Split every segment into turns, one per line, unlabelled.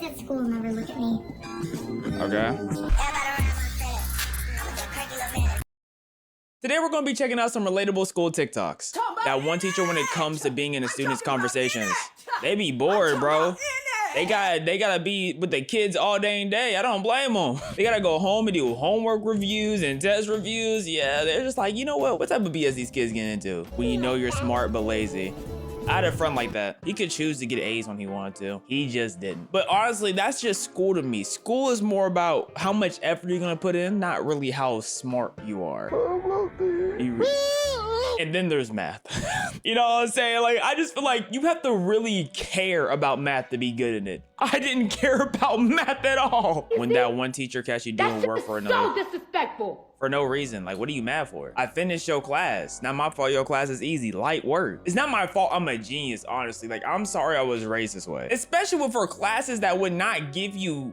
at school never look at me.
Okay. Today we're going to be checking out some relatable school TikToks. That one teacher, when it comes to being in a student's conversations, they be bored, bro. They gotta be with the kids all day and day. I don't blame them. They gotta go home and do homework reviews and test reviews. Yeah, they're just like, you know what type of BS these kids get into? When you know you're smart but lazy. I had a friend like that. He could choose to get A's when he wanted to. He just didn't. But honestly, that's just school to me. School is more about how much effort you're gonna put in, not really how smart you are. And then there's math. You know what I'm saying? Like, I just feel like you have to really care about math to be good in it. I didn't care about math at all. When that one teacher catch you doing work for another.
So disrespectful.
For no reason. Like, what are you mad for? I finished your class. Not my fault your class is easy. Light work. It's not my fault I'm a genius, honestly. Like, I'm sorry I was raised this way. Especially for classes that would not give you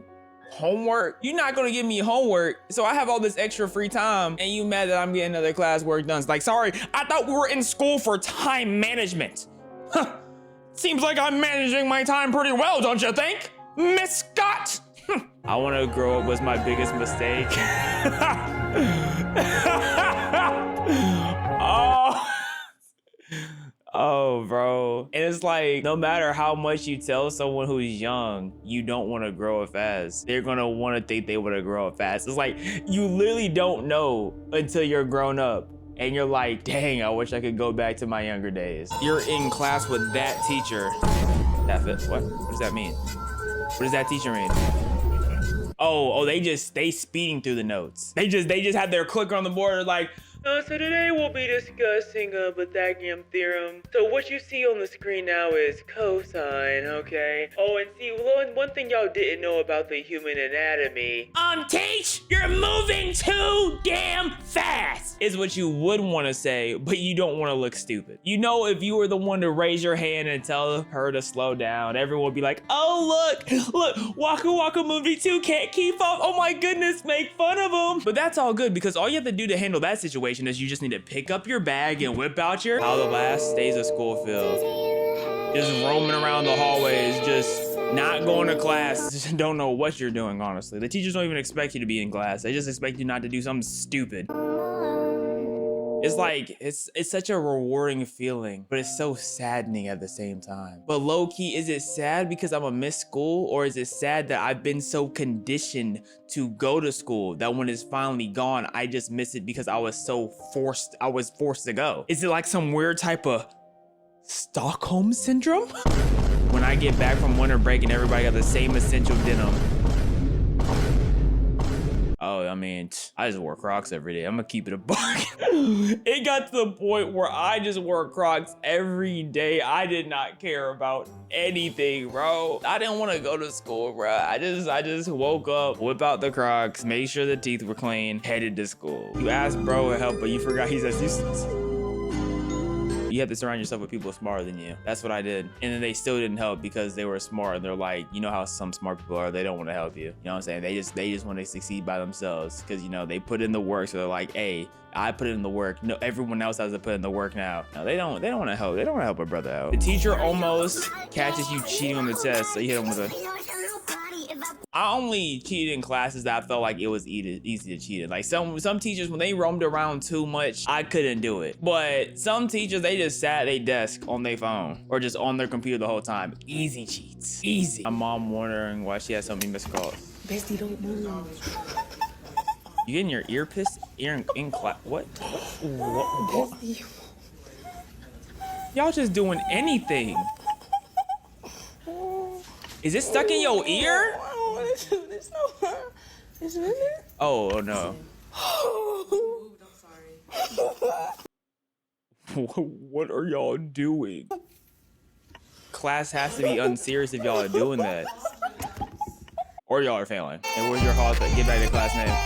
homework. You're not gonna give me homework, so I have all this extra free time, and you mad that I'm getting another class work done. It's like, sorry, I thought we were in school for time management. Huh. Seems like I'm managing my time pretty well, don't you think, Miss Scott? I want to grow up was my biggest mistake. Oh, bro. And it's like, no matter how much you tell someone who's young, you don't want to grow up fast, they're going to want to think they want to grow up fast. It's like, you literally don't know until you're grown up. And you're like, dang, I wish I could go back to my younger days. You're in class with that teacher. What does that mean? What does that teacher mean? Oh, they speeding through the notes. They just had their clicker on the board like, so today we'll be discussing Pythagorean theorem. So what you see on the screen now is cosine, okay? Oh, and see, one thing y'all didn't know about the human anatomy. Teach, you're moving too damn fast, is what you would want to say, but you don't want to look stupid. You know, if you were the one to raise your hand and tell her to slow down, everyone would be like, oh, look, Wackawackamun V2 can't keep up. Oh my goodness, make fun of him. But that's all good because all you have to do to handle that situation is you just need to pick up your bag and whip out your how the last days of school feel. Just roaming around the hallways, just not going to class, just don't know what you're doing, honestly. The teachers don't even expect you to be in class. They just expect you not to do something stupid. It's like, it's such a rewarding feeling, but it's so saddening at the same time. But low-key, is it sad because I'm a miss school, or is it sad that I've been so conditioned to go to school that when it's finally gone, I just miss it because I was forced to go? Is it like some weird type of Stockholm syndrome? When I get back from winter break and everybody got the same essential denim. Oh, I mean, I just wore Crocs every day. I'm gonna keep it a buck. It got to the point where I just wore Crocs every day. I did not care about anything, bro. I didn't want to go to school, bro. I just woke up, whip out the Crocs, made sure the teeth were clean, headed to school. You asked bro for help, but you forgot he's as useless. You have to surround yourself with people smarter than you. That's what I did. And then they still didn't help because they were smart. And they're like, you know how some smart people are, they don't want to help you. You know what I'm saying? They just want to succeed by themselves because, you know, they put in the work. So they're like, hey, I put in the work. No, everyone else has to put in the work now. No, they don't want to help. They don't want to help a brother out. The teacher almost catches you cheating on the test. So you hit them with a... I only cheated in classes that I felt like it was easy to cheat in. Like some teachers, when they roamed around too much, I couldn't do it. But some teachers, they just sat at their desk on their phone or just on their computer the whole time. Easy cheats, easy. My mom wondering why she had so many missed calls.
Bestie, don't move.
You getting your ear pissed in class? What? Bestie. Y'all just doing anything. Is it stuck in your ear?
It's in there?
Oh no. What are y'all doing? Class has to be unserious if y'all are doing that. Or y'all are failing. And where's your hall? Get back to class name.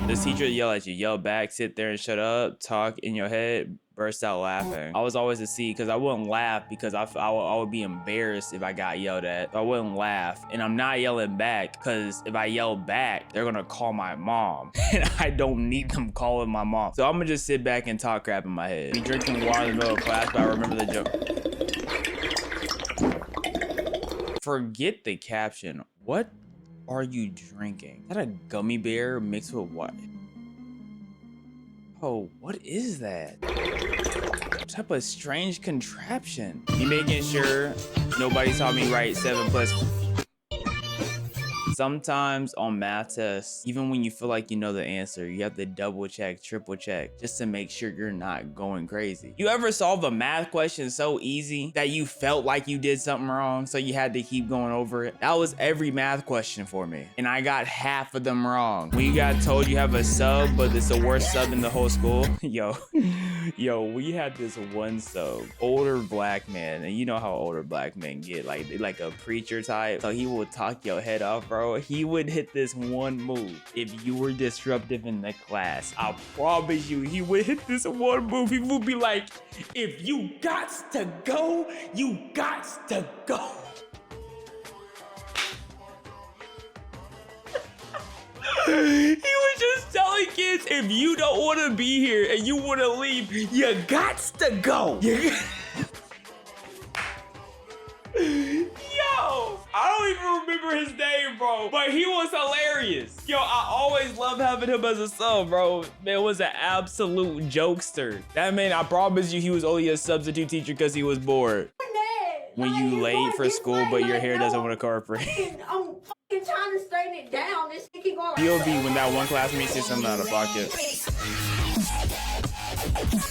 This teacher yell at you, yell back, sit there and shut up, talk in your head. burst out laughing. I was always a C because I wouldn't laugh because I would be embarrassed if I got yelled at. So I wouldn't laugh. And I'm not yelling back because if I yell back, they're gonna call my mom. And I don't need them calling my mom. So I'm gonna just sit back and talk crap in my head. Be drinking water in the middle of class, but I remember the joke. Forget the caption. What are you drinking? Is that a gummy bear mixed with what? Oh, what is that? What type of strange contraption? You making sure nobody saw me write 7+. Sometimes on math tests, even when you feel like you know the answer, you have to double check, triple check, just to make sure you're not going crazy. You ever solve a math question so easy that you felt like you did something wrong, so you had to keep going over it? That was every math question for me, and I got half of them wrong. When you got told you have a sub, but it's the worst sub in the whole school, yo, we had this one sub, older black man, and you know how older black men get, like a preacher type, so he will talk your head off, bro. He would hit this one move if you were disruptive in the class. I promise you, he would hit this one move. He would be like, if you gots to go, you gots to go. He was just telling kids, if you don't want to be here and you want to leave, you gots to go. Yo, I don't even remember his name, bro, but he was hilarious. Yo, I always loved having him as a sub, bro. Man was an absolute jokester. That man, I promise you, he was only a substitute teacher because he was bored. When you late for school, but your hair doesn't want to cooperate.
I'm fucking trying to straighten it down. This shit keep going.
POV when that one classmate said something out of pocket.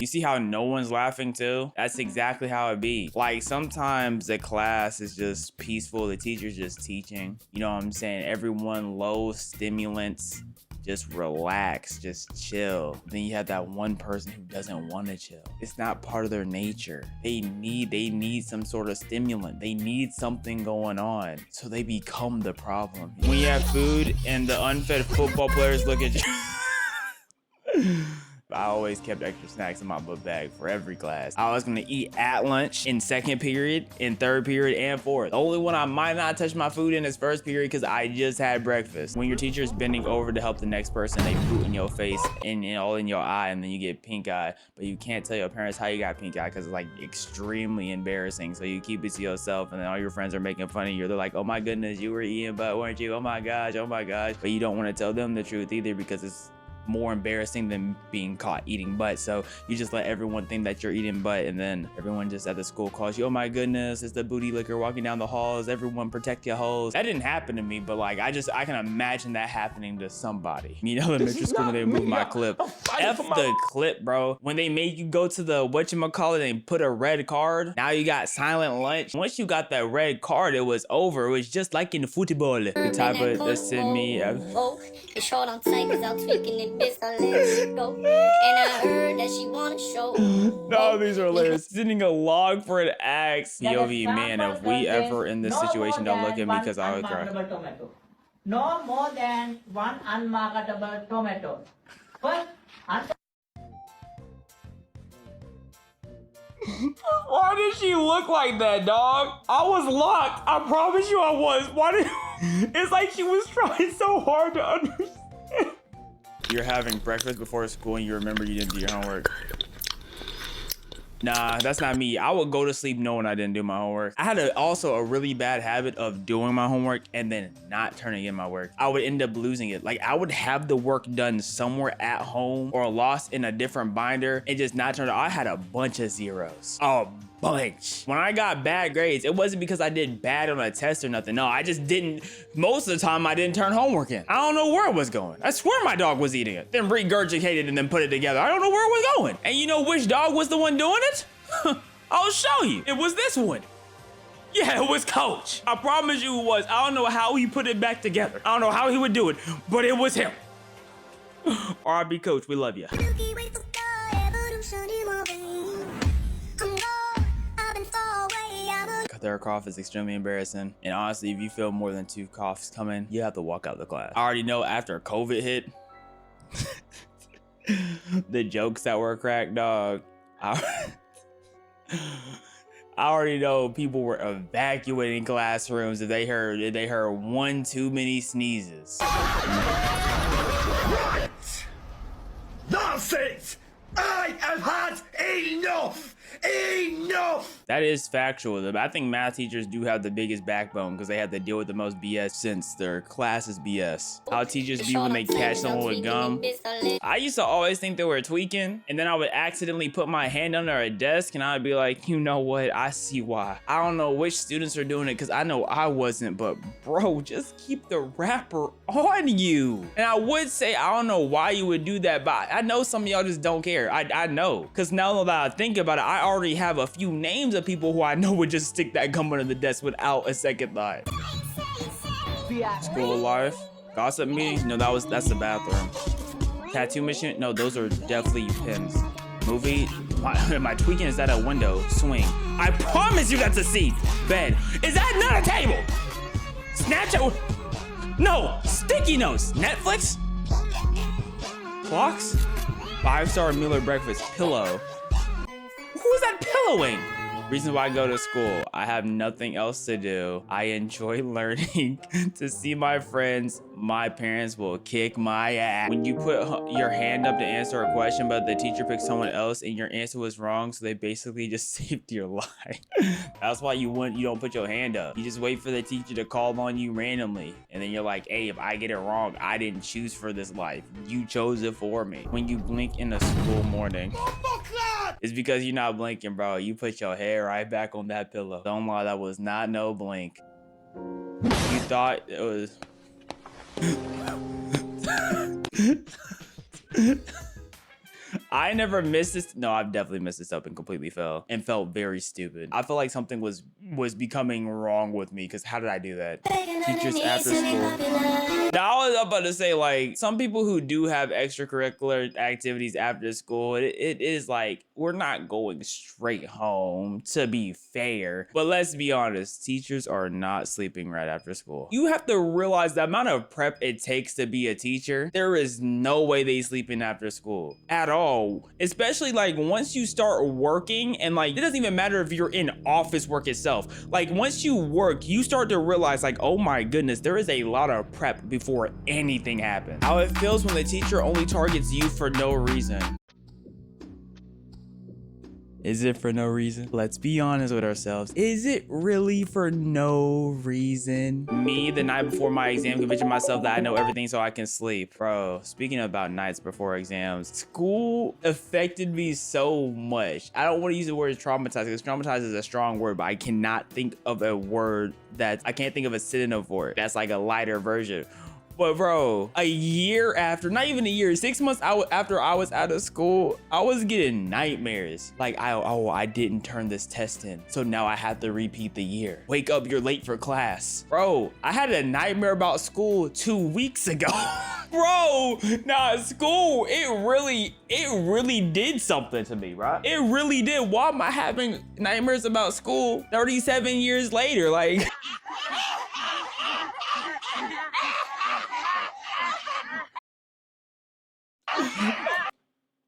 You see how no one's laughing too? That's exactly how it be. Like sometimes the class is just peaceful. The teacher's just teaching. You know what I'm saying? Everyone low stimulants. Just relax, just chill. Then you have that one person who doesn't want to chill. It's not part of their nature. They need some sort of stimulant. They need something going on. So they become the problem. When you have food and the unfed football players look at you. I always kept extra snacks in my book bag for every class. I was gonna eat at lunch in second period, in third period, and fourth. The only one I might not touch my food in is first period because I just had breakfast. When your teacher's bending over to help the next person, they poop in your face and all in your eye, and then you get pink eye, but you can't tell your parents how you got pink eye because it's like extremely embarrassing. So you keep it to yourself, and then all your friends are making fun of you. They're like, oh my goodness, you were eating butt, weren't you? Oh my gosh, oh my gosh. But you don't want to tell them the truth either because it's more embarrassing than being caught eating butt. So you just let everyone think that you're eating butt, and then everyone just at the school calls you, oh my goodness, it's the booty licker walking down the halls, everyone protect your hoes. That didn't happen to me, but like I can imagine that happening to somebody. In elementary school when they moved my clip. F the clip, bro. When they made you go to the whatchamacallit and put a red card, now you got silent lunch. Once you got that red card, it was over. It was just like in football. The type of that send me.
It's short on tight cause I'm tweaking it, bitch. I let it go. And I heard that she wanna show.
No, these are hilarious. Sending a log for an axe. POV, man, if we ever in this situation, don't look at me because I would cry.
Tomato. No more than one unmarketable tomato. First,
Why did she look like that, dog? I was locked. I promise you I was. Why did... It's like she was trying so hard to understand. You're having breakfast before school and you remember you didn't do your homework. Nah, that's not me. I would go to sleep knowing I didn't do my homework. I had also a really bad habit of doing my homework and then not turning in my work. I would end up losing it. Like I would have the work done somewhere at home or lost in a different binder and just not turn it. I had a bunch of zeros. A bunch. When I got bad grades, it wasn't because I did bad on a test or nothing. No, I just didn't. Most of the time I didn't turn homework in. I don't know where it was going. I swear my dog was eating it, then regurgitated and then put it together. I don't know where it was going. And you know which dog was the one doing it? I'll show you. It was this one. Yeah, it was Coach. I promise you it was. I don't know how he put it back together. I don't know how he would do it, but it was him. R.I.P. Coach, we love you. Their cough is extremely embarrassing, and honestly, if you feel more than 2 coughs coming, you have to walk out the class. I already know after COVID hit, the jokes that were cracked, dog. I already know people were evacuating classrooms if they heard one too many sneezes.
Nonsense! I have had enough! Enough!
That is factual. I think math teachers do have the biggest backbone because they have to deal with the most BS since their class is BS. How teachers be when they catch someone with gum. I used to always think they were tweaking, and then I would accidentally put my hand under a desk and I'd be like, you know what? I see why. I don't know which students are doing it because I know I wasn't, but bro, just keep the wrapper on you. And I would say, I don't know why you would do that, but I know some of y'all just don't care. I know. Because now that I think about it, I already have a few names of people who I know would just stick that gum under the desk without a second thought. School of life. Gossip meeting? No, that's the bathroom. Tattoo machine? No, those are definitely pins. Movie? Am I tweaking? Is that a window? Swing. I promise you that's a seat. Bed. Is that not a table? Snapchat? No. Sticky notes. Netflix? Clocks? 5-star meal or breakfast. Pillow. Who's that pillowing? Reason why I go to school. I have nothing else to do. I enjoy learning to see my friends. My parents will kick my ass. When you put your hand up to answer a question, but the teacher picked someone else and your answer was wrong, so they basically just saved your life. That's why you don't put your hand up. You just wait for the teacher to call on you randomly. And then you're like, hey, if I get it wrong, I didn't choose for this life. You chose it for me. When you blink in a school morning, it's because you're not blinking, bro. You put your head right back on that pillow. Don't lie, that was not no blink. You thought it was... I never missed this. No, I've definitely missed this up and completely fell and felt very stupid. I feel like something was becoming wrong with me because how did I do that? Teachers after school. Now I was about to say, like, some people who do have extracurricular activities after school, it is like, we're not going straight home, to be fair. But let's be honest, teachers are not sleeping right after school. You have to realize the amount of prep it takes to be a teacher. There is no way they sleeping after school at all. Especially like once you start working, and like, it doesn't even matter if you're in office work itself. Like once you work, you start to realize like, oh my goodness, there is a lot of prep before anything happens. How it feels when the teacher only targets you for no reason. Is it for no reason? Let's be honest with ourselves. Is it really for no reason? Me, the night before my exam, convincing myself that I know everything so I can sleep. Bro, speaking about nights before exams, school affected me so much. I don't want to use the word traumatized because traumatized is a strong word, but I cannot think of a word I can't think of a synonym for it. That's like a lighter version. But bro, a year after, not even a year, 6 months after I was out of school, I was getting nightmares. Like, I didn't turn this test in, so now I have to repeat the year. Wake up, you're late for class. Bro, I had a nightmare about school 2 weeks ago. Bro, nah, school, it really did something to me, right? It really did. Why am I having nightmares about school 37 years later? Like...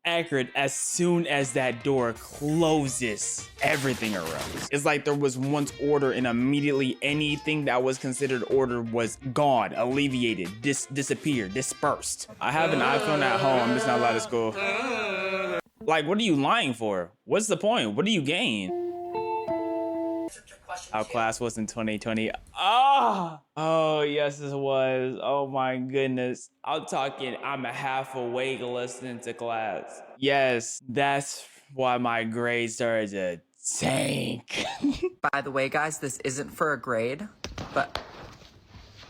Accurate, as soon as that door closes, everything erupts. It's like there was once order and immediately anything that was considered order was gone, alleviated, disappeared, dispersed. I have an iPhone at home, I'm just not allowed to school. Like, what are you lying for? What's the point? What do you gain? Our class was in 2020. Oh, yes, it was. Oh my goodness. I'm talking, I'm half awake listening to class. Yes, that's why my grades started to tank.
By the way, guys, this isn't for a grade, but...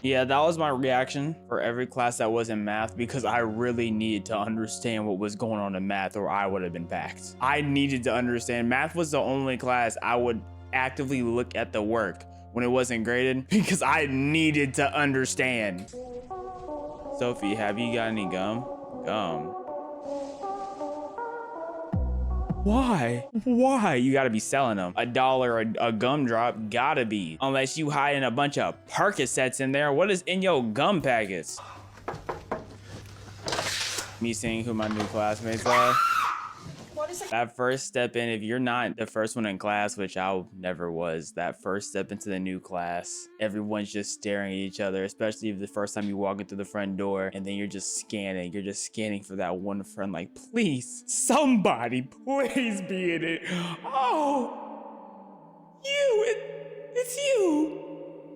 Yeah, that was my reaction for every class that was in math because I really needed to understand what was going on in math or I would have been backed. I needed to understand. Math was the only class I would actively look at the work when it wasn't graded because I needed to understand. Sophie, have you got any gum? Gum. Why? Why? You gotta be selling them. $1 a gumdrop, gotta be. Unless you hiding a bunch of Percocets in there. What is in your gum packets? Me seeing who my new classmates are.
What is it
That first step in, if you're not the first one in class, which I never was, that first step into the new class, everyone's just staring at each other, especially if the first time you walk into the front door and then you're just scanning. You're just scanning for that one friend, like, please, somebody, please be in it. Oh, it's you.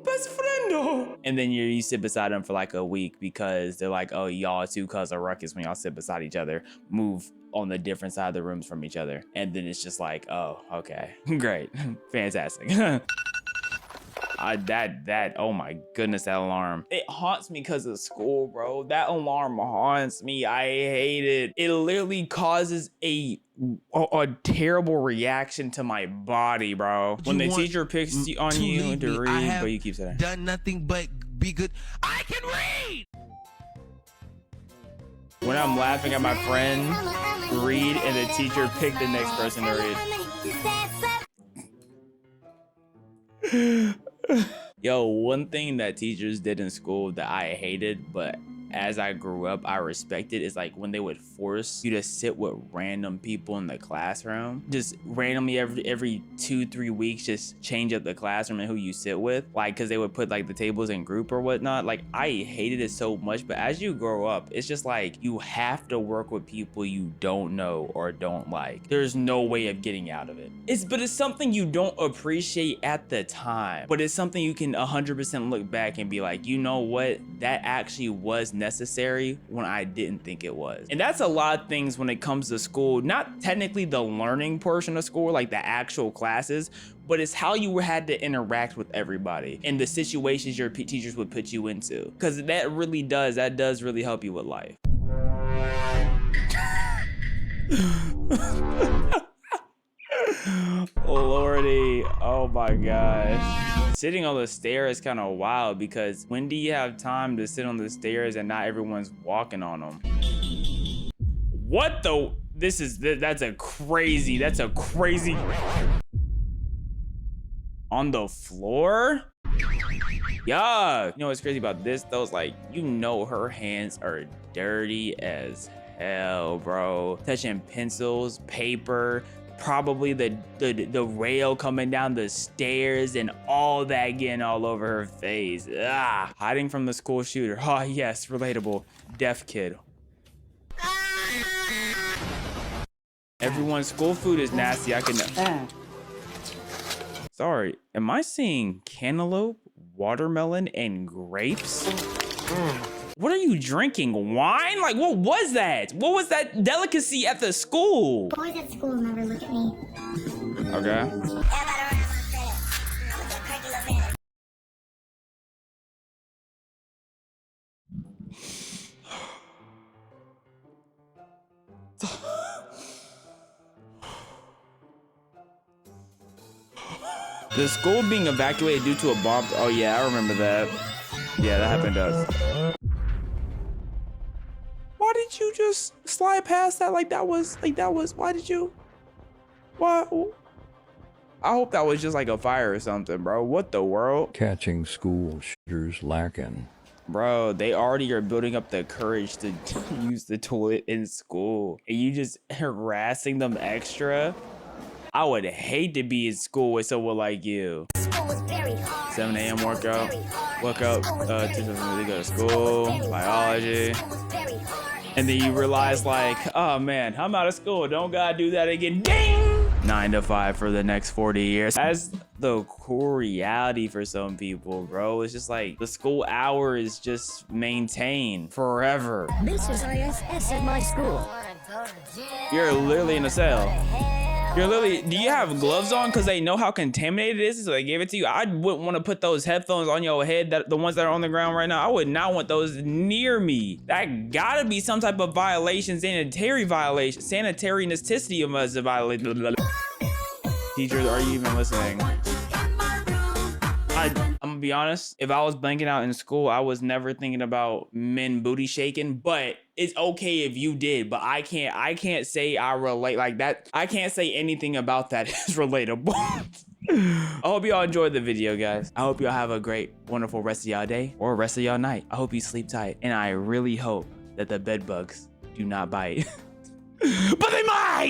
Best friendo. And then you sit beside them for like a week because they're like, oh, y'all two cause a ruckus when y'all sit beside each other, move on the different side of the rooms from each other. And then it's just like, oh, okay, great, fantastic. Oh my goodness, that alarm. It haunts me because of school, bro. That alarm haunts me. I hate it. It literally causes a terrible reaction to my body, bro. When the teacher picks on you to read, but you keep saying
done nothing but be good. I can read.
When I'm laughing at my friend read and the teacher picked the next person to read. Yo, one thing that teachers did in school that I hated, but as I grew up, I respected, is like when they would force you to sit with random people in the classroom. Just randomly every 2-3 weeks, just change up the classroom and who you sit with. Like, cause they would put like the tables in group or whatnot. Like, I hated it so much, but as you grow up, it's just like, you have to work with people you don't know or don't like. There's no way of getting out of it. But it's something you don't appreciate at the time, but it's something you can 100% look back and be like, you know what? That actually was necessary when I didn't think it was. And that's a lot of things when it comes to school, not technically the learning portion of school, like the actual classes, but it's how you had to interact with everybody and the situations your teachers would put you into. Because that does really help you with life. Lordy, oh my gosh. Sitting on the stairs is kind of wild because when do you have time to sit on the stairs and not everyone's walking on them? What the? That's a crazy. On the floor? Yuck. You know what's crazy about this though? Is like, you know her hands are dirty as hell, bro. Touching pencils, paper, probably the rail coming down the stairs and all that getting all over her face. Ah, hiding from the school shooter. Oh yes, relatable. Deaf kid. Everyone's school food is nasty. I can. Sorry, am I seeing cantaloupe, watermelon, and grapes? What are you drinking? Wine? Like, what was that? What was that delicacy at the school?
Boys at school never look at me.
Okay. The school being evacuated due to a bomb. Oh yeah, I remember that. Yeah, that happened to us. Why did you just slide past that? Why did you? Why? I hope that was just like a fire or something, bro. What the world?
Catching school shooters lacking.
Bro, they already are building up the courage to use the toilet in school. And you just harassing them extra? I would hate to be in school with someone like you. 7 a.m. workout. Woke up, they go to school, biology. And then you realize like, oh man, I'm out of school. Don't gotta do that again. Ding! 9 to 5 for the next 40 years. That's the cool reality for some people, bro. It's just like the school hour is just maintained forever.
This is ISS at my school.
You're literally in a cell. You're literally, do you have gloves on because they know how contaminated it is, so they gave it to you? I wouldn't want to put those headphones on your head, the ones that are on the ground right now. I would not want those near me. That gotta be some type of violation, sanitary violation, sanitary necessity of us to violate. Teachers, are you even listening? I'm gonna be honest, if I was blanking out in school, I was never thinking about men booty shaking, but it's okay if you did, but I can't say I relate like that. I can't say anything about that is relatable. I hope y'all enjoyed the video, guys. I hope y'all have a great, wonderful rest of y'all day or rest of y'all night. I hope you sleep tight, and I really hope that the bed bugs do not bite. But they might!